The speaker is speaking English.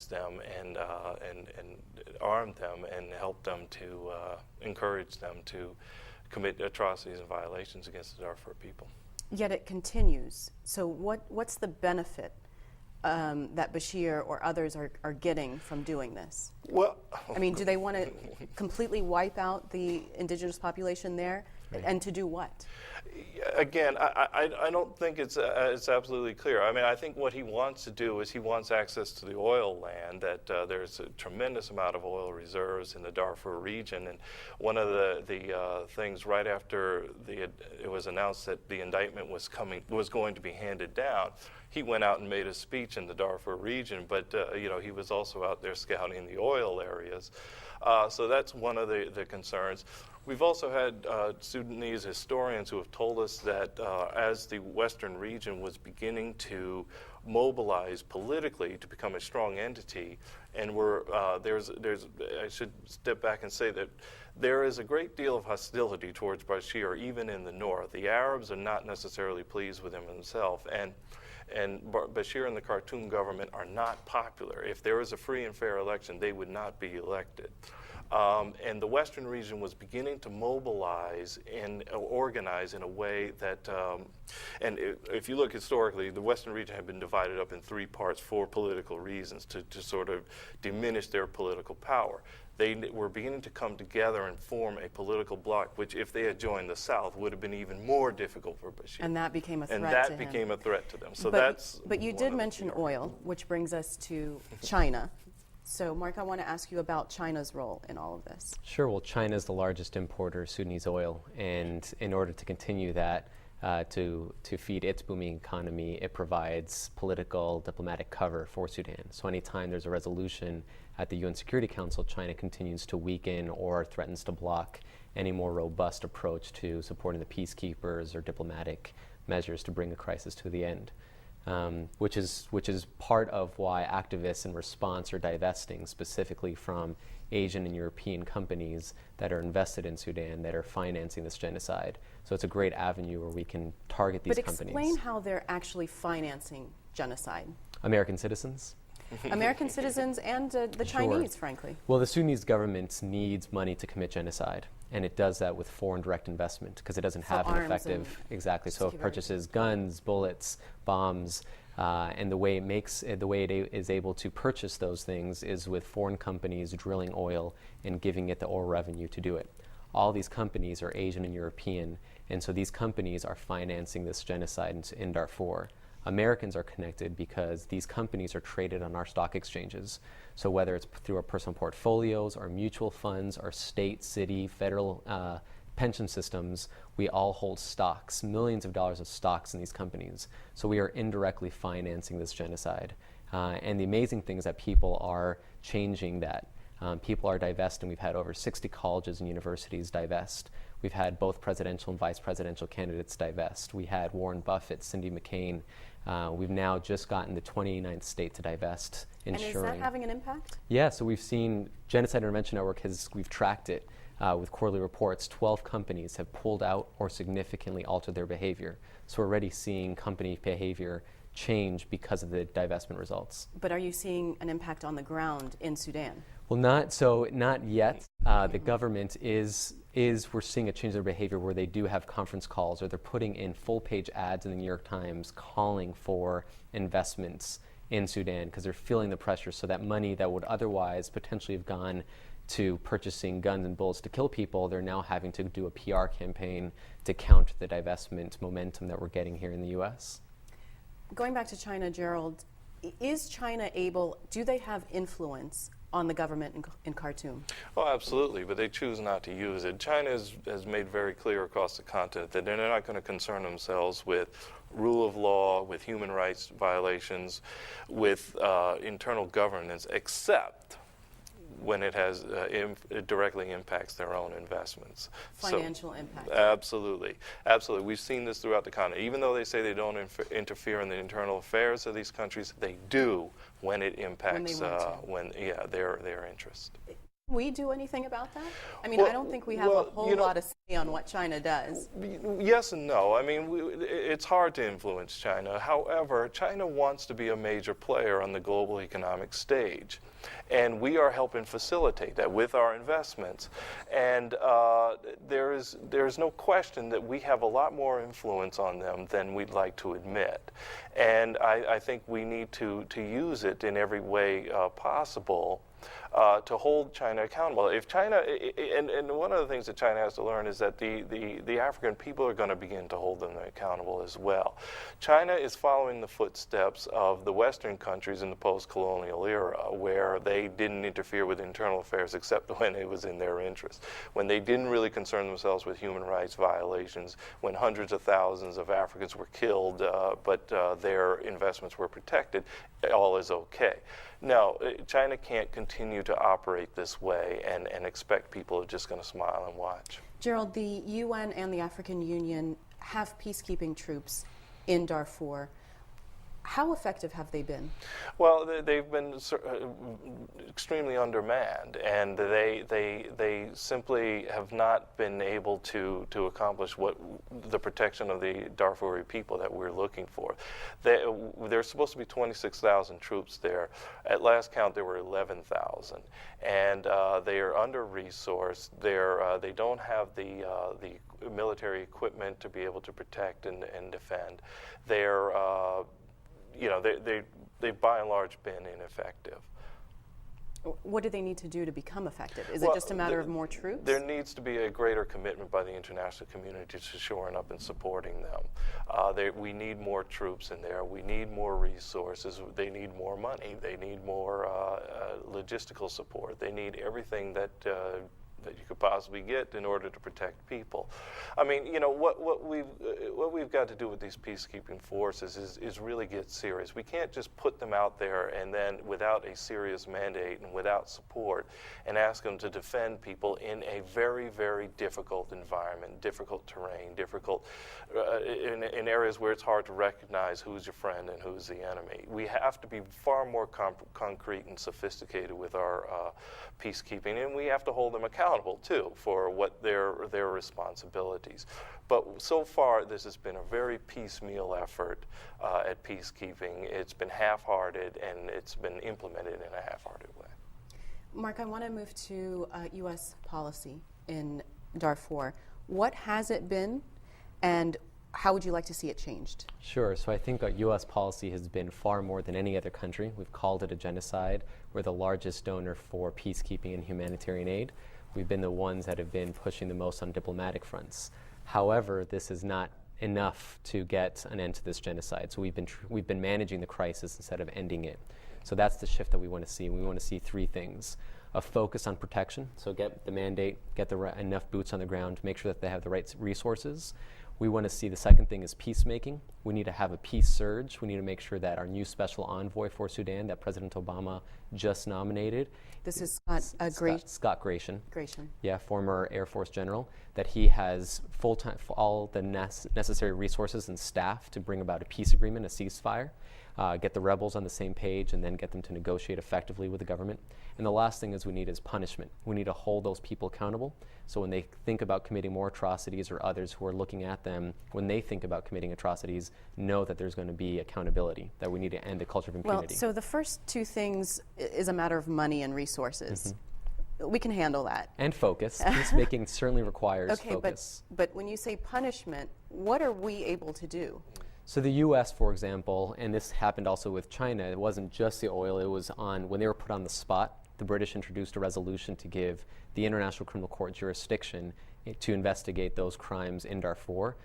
encouraged them and armed them and helped them to encourage them to commit atrocities and violations against the Darfur people. Yet it continues. So what's the benefit that Bashir or others are getting from doing this? Well, I mean, do they want to completely wipe out the indigenous population there? And to do what? Again, I don't think it's absolutely clear. I mean, I think what he wants to do is he wants access to the oil land, that there's a tremendous amount of oil reserves in the Darfur region. And one of the things right after it was announced that the indictment was going to be handed down, he went out and made a speech in the Darfur region, but he was also out there scouting the oil areas. So that's one of the concerns. We've also had Sudanese historians who have told us that as the Western region was beginning to mobilize politically to become a strong entity, and I should step back and say that there is a great deal of hostility towards Bashir, even in the north. The Arabs are not necessarily pleased with him himself, and Bashir and the Khartoum government are not popular. If there was a free and fair election, they would not be elected. And the Western region was beginning to mobilize and organize in a way that, if you look historically, the Western region had been divided up in three parts for political reasons, to sort of diminish their political power. They were beginning to come together and form a political bloc, which, if they had joined the South, would have been even more difficult for Bashir. And that became a threat to him. And that became a threat to them. So but you did mention oil, which brings us to China. So, Mark, I want to ask you about China's role in all of this. Sure. Well, China is the largest importer of Sudanese oil, and in order to continue that, to feed its booming economy, it provides political, diplomatic cover for Sudan. So anytime there's a resolution at the UN Security Council, China continues to weaken or threatens to block any more robust approach to supporting the peacekeepers or diplomatic measures to bring the crisis to the end. Which is part of why activists in response are divesting specifically from Asian and European companies that are invested in Sudan that are financing this genocide. So it's a great avenue where we can target these companies. But explain how they're actually financing genocide. American citizens. American citizens and the Chinese, frankly. Well, the Sudanese government needs money to commit genocide, and it does that with foreign direct investment because it doesn't have an effective, exactly. So it purchases guns, bullets, bombs, and the way it is able to purchase those things is with foreign companies drilling oil and giving it the oil revenue to do it. All these companies are Asian and European, and so these companies are financing this genocide in Darfur. Americans are connected because these companies are traded on our stock exchanges. So whether it's through our personal portfolios, our mutual funds, our state, city, federal pension systems, we all hold stocks, millions of dollars of stocks in these companies. So we are indirectly financing this genocide. And the amazing thing is that people are changing that. People are divesting. We've had over 60 colleges and universities divest. We've had both presidential and vice presidential candidates divest. We had Warren Buffett, Cindy McCain. We've now just gotten the 29th state to divest, ensuring. And is that having an impact? Yeah, so we've seen Genocide Intervention Network we've tracked it with quarterly reports. 12 companies have pulled out or significantly altered their behavior. So we're already seeing company behavior change because of the divestment results. But are you seeing an impact on the ground in Sudan? Well, not yet. The government we're seeing a change in their behavior where they do have conference calls or they're putting in full-page ads in the New York Times calling for investments in Sudan because they're feeling the pressure, so that money that would otherwise potentially have gone to purchasing guns and bullets to kill people, they're now having to do a PR campaign to counter the divestment momentum that we're getting here in the U.S. Going back to China, Gerald, is China do they have influence on the government in Khartoum? Oh, absolutely, but they choose not to use it. China has made very clear across the continent that they're not going to concern themselves with rule of law, with human rights violations, with internal governance, except when it it directly impacts their own investments. Financial impact. Absolutely. Absolutely. We've seen this throughout the continent. Even though they say they don't interfere in the internal affairs of these countries, they do when it impacts their interest. we do anything about that? I mean, Well- I don't think we have well, a whole you know- lot of say on what China does. Yes and no. I mean, it's hard to influence China. However, China wants to be a major player on the global economic stage. And we are helping facilitate that with our investments. And there's no question that we have a lot more influence on them than we'd like to admit. And I think we need to use it in every way possible to hold China accountable. If China, and one of the things that China has to learn is that the African people are going to begin to hold them accountable as well. China is following the footsteps of the Western countries in the post-colonial era, where they didn't interfere with internal affairs except when it was in their interest, when they didn't really concern themselves with human rights violations, when hundreds of thousands of Africans were killed, but their investments were protected, all is okay. No, China can't continue to operate this way and expect people are just going to smile and watch. Gerald, the UN and the African Union have peacekeeping troops in Darfur. How effective have they been? Well, they've been extremely undermanned, and they simply have not been able to accomplish what the protection of the Darfuri people that we're looking for. There's supposed to be 26,000 troops there. At last count, there were 11,000, and they are under-resourced. They don't have the military equipment to be able to protect and defend. They're they've by and large been ineffective. What do they need to do to become effective? Is it just a matter of more troops? There needs to be a greater commitment by the international community to shoring up and supporting them. We need more troops in there. We need more resources. They need more money. They need more logistical support. They need everything that you could possibly get in order to protect people. I mean, what we've got to do with these peacekeeping forces is really get serious. We can't just put them out there and then without a serious mandate and without support and ask them to defend people in a very, very difficult environment, difficult terrain, difficult in areas where it's hard to recognize who's your friend and who's the enemy. We have to be far more concrete and sophisticated with our peacekeeping, and we have to hold them accountable too for what their responsibilities. But so far, this has been a very piecemeal effort at peacekeeping. It's been half-hearted, and it's been implemented in a half-hearted way. Mark, I want to move to U.S. policy in Darfur. What has it been, and how would you like to see it changed? Sure. So I think U.S. policy has been far more than any other country. We've called it a genocide. We're the largest donor for peacekeeping and humanitarian aid. We've been the ones that have been pushing the most on diplomatic fronts. However, this is not enough to get an end to this genocide. So we've been managing the crisis instead of ending it. So that's the shift that we want to see. We want to see three things: a focus on protection. So get the mandate, get enough boots on the ground, make sure that they have the right resources. We want to see the second thing is peacemaking. We need to have a peace surge. We need to make sure that our new special envoy for Sudan that President Obama just nominated. This is Scott Gration. Gration. Yeah, former Air Force general, that he has all the necessary resources and staff to bring about a peace agreement, a ceasefire, get the rebels on the same page, and then get them to negotiate effectively with the government. And the last thing we need is punishment. We need to hold those people accountable. So when they think about committing more atrocities, or others who are looking at them, when they think about committing atrocities, know that there's going to be accountability, that we need to end the culture of impunity. Well, so the first two things is a matter of money and resources. Mm-hmm. We can handle that. And focus. Peacemaking certainly requires focus. But when you say punishment, what are we able to do? So the U.S., for example, and this happened also with China, it wasn't just the oil, it was when they were put on the spot, the British introduced a resolution to give the International Criminal Court jurisdiction to investigate those crimes in Darfur.